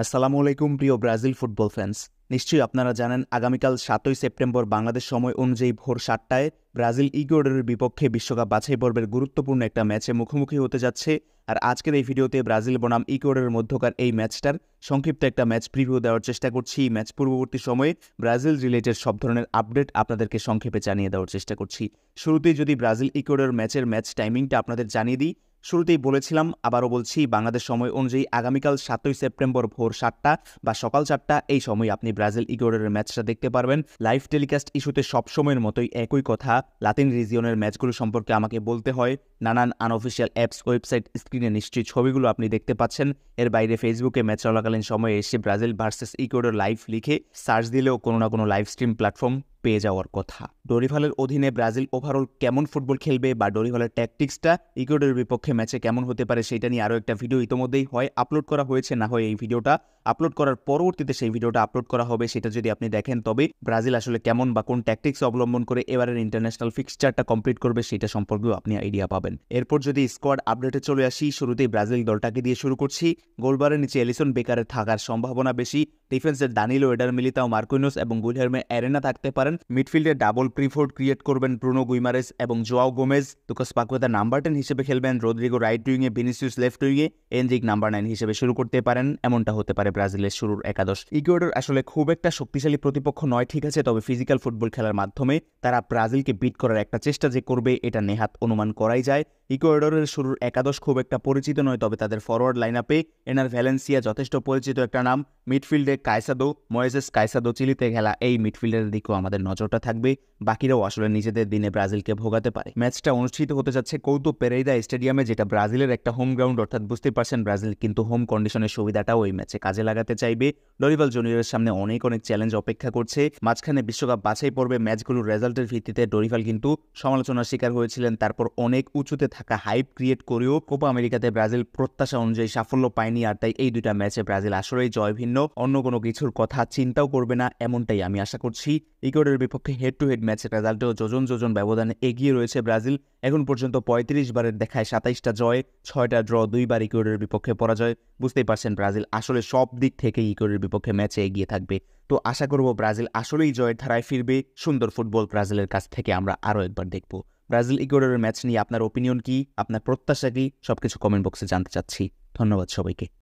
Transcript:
আসসালামু আলাইকুম প্রিয় ব্রাজিল ফুটবল ফ্যান্স। নিশ্চয়ই আপনারা জানেন আগামীকাল ৭ই সেপ্টেম্বর বাংলাদেশ সময় অনুযায়ী ভোর ৭টায় ব্রাজিল ইকুয়েডরের বিপক্ষে বিশ্বকাপ বাছাই পর্বের গুরুত্বপূর্ণ একটা ম্যাচে মুখোমুখি হতে যাচ্ছে। আর আজকের এই ভিডিওতে ব্রাজিল বনাম ইকুয়েডরের মধ্যকার এই ম্যাচটার সংক্ষিপ্ত একটা ম্যাচ প্রিভিউ দেওয়ার চেষ্টা করছি। ম্যাচ পূর্ববর্তী সময়ে ব্রাজিল রিলেটেড সব ধরনের আপডেট আপনাদেরকে সংক্ষেপে জানিয়ে দেওয়ার চেষ্টা করছি। শুরুতেই যদি ব্রাজিল ইকুয়েডর ম্যাচের ম্যাচ টাইমিংটা আপনাদের জানিয়ে দিই। শুরুতেই বলেছিলাম, আবারও বলছি, বাংলাদেশ সময় অনুযায়ী আগামীকাল ৭ই সেপ্টেম্বর ভোর ৭টা বা সকাল ৪টা এই সময় আপনি ব্রাজিল ইকুয়েডরের ম্যাচটা দেখতে পারবেন। লাইভ টেলিকাস্ট ইস্যুতে সবসময়ের মতোই একই কথা, লাতিন রিজিয়নের ম্যাচগুলো সম্পর্কে আমাকে বলতে হয়। নানান আনঅফিসিয়াল অ্যাপস, ওয়েবসাইট, স্ক্রিনে নিশ্চয়ই ছবিগুলো আপনি দেখতে পাচ্ছেন। এর বাইরে ফেসবুকে ম্যাচ চলাকালীন সময়ে এসে ব্রাজিল ভার্সেস ইকুয়েডর লাইভ লিখে সার্চ দিলেও কোনো না কোনো লাইভ স্ট্রিম প্ল্যাটফর্ম পেয়ে যাওয়ার কথা। ডরিভালের অধীনে ব্রাজিল ওভারঅল কেমন ফুটবল খেলবে বা ডরিভালের ট্যাকটিক্সটা ইকুয়েডরের বিপক্ষে ম্যাচে কেমন হতে পারে সেটা নিয়ে আরও একটা ভিডিও ইতোমধ্যেই হয় আপলোড করা হয়েছে, না হয় এই ভিডিওটা আপলোড করার পরবর্তীতে সেই ভিডিওটা আপলোড করা হবে। সেটা যদি আপনি দেখেন তবে ব্রাজিল আসলে কেমন বা কোন ট্যাকটিক্স অবলম্বন করে এবারের ইন্টারন্যাশনাল ফিক্সচারটা কমপ্লিট করবে সেটা সম্পর্কেও আপনি আইডিয়া পাবেন। এরপর যদি স্কোয়াড আপডেটে চলে আসি, শুরুতেই ব্রাজিল দলটাকে দিয়ে শুরু করছি। গোলবারের নিচে এলিসন বেকারের থাকার সম্ভাবনা বেশি। ডিফেন্সের দানিলো, এডার মিলিতাও, মার্কুইনোস এবং গুইলহার্মে অ্যারেনা থাকতে পারেন। মিডফিল্ডে ডাবল প্রিফোর্ড ক্রিয়েট করবেন ব্রুনো গুইমারেস এবং Joao Gomes. Lucas Paqueta number 10 হিসেবে খেলবেন। রদ্রিগো রাইট উইংয়ে, ভিনিসিয়াস লেফট উইংয়ে, এনরিক নাম্বার 9 হিসেবে শুরু করতে পারেন। এমনটা হতে পারে ব্রাজিলের শুরুর একাদশ। ইকুয়েডর আসলে খুব একটা শক্তিশালী প্রতিপক্ষ নয়, ঠিক আছে, তবে ফিজিক্যাল ফুটবল খেলার মাধ্যমে তারা ব্রাজিলকে বিট করার একটা চেষ্টা যে করবে এটা নেহাত অনুমান করাই যায়। ইকুয়েডরের শুরুর একাদশ খুব একটা পরিচিত নয়, তবে তাদের ফরওয়ার্ড লাইন আপে এনার ভ্যালেন্সিয়া যথেষ্ট পরিচিত একটা নাম। মিডফিল্ডে কাইসাদো, ময়েসেস কাইসাদো, চিলিতে খেলা এই মিডফিল্ডের দিকেও আমাদের নজরটা থাকবে। বাকিরাও আসলে নিজেদের দিনে ব্রাজিলকে ভোগাতে পারে। ম্যাচটা অনুষ্ঠিত হতে যাচ্ছে কৌতো পেরেইরা স্টেডিয়ামে, যেটা ব্রাজিলের একটা হোম গ্রাউন্ড, অর্থাৎ বুঝতে পারছেন ব্রাজিল কিন্তু হোম কন্ডিশনের সুবিধাটাও এই ম্যাচে কাজে লাগাতে চাইবে। ডরিভাল জুনিয়রের সামনে অনেক চ্যালেঞ্জ অপেক্ষা করছে। মাঝখানে বিশ্বকাপ বাছাই পর্বে ম্যাচগুলোর রেজাল্টের ভিত্তিতে ডরিভাল কিন্তু সমালোচনার শিকার হয়েছিলেন। তারপর অনেক উঁচুতে থাকা হাইপ ক্রিয়েট করেও কোপা আমেরিকাতে ব্রাজিল প্রত্যাশা অনুযায়ী সাফল্য পায়নি। আর তাই এই দুইটা ম্যাচে ব্রাজিল আসলেই জয় ভিন্ন, অন্য কোনো কিছুর কথা চিন্তাও করবে না, এমনটাই আমি আশা করছি। ইকুয়েডরের বিপক্ষে হেড টু হেড ম্যাচের রেজাল্টেও যোজন ব্যবধানে এগিয়ে রয়েছে ব্রাজিল। এখন পর্যন্ত ৩৫ বারের দেখায় ২৭টা জয়, ৬টা ড্র, 2 বার ইকুয়েডরের বিপক্ষে পরাজয়। বুঝতেই পারছেন ব্রাজিল আসলে সব দিক থেকে ইকুয়েডরের বিপক্ষে ম্যাচে এগিয়ে থাকবে। তো আশা করব ব্রাজিল আসলেই জয়ের ধারায় ফিরবে। সুন্দর ফুটবল ব্রাজিলের কাছ থেকে আমরা আরও একবার দেখব। ব্রাজিল ইকুয়েডরের ম্যাচ নিয়ে আপনার ওপিনিয়ন কি, আপনার প্রত্যাশা কি, সবকিছু কমেন্ট বক্সে জানতে চাচ্ছি। ধন্যবাদ সবাইকে।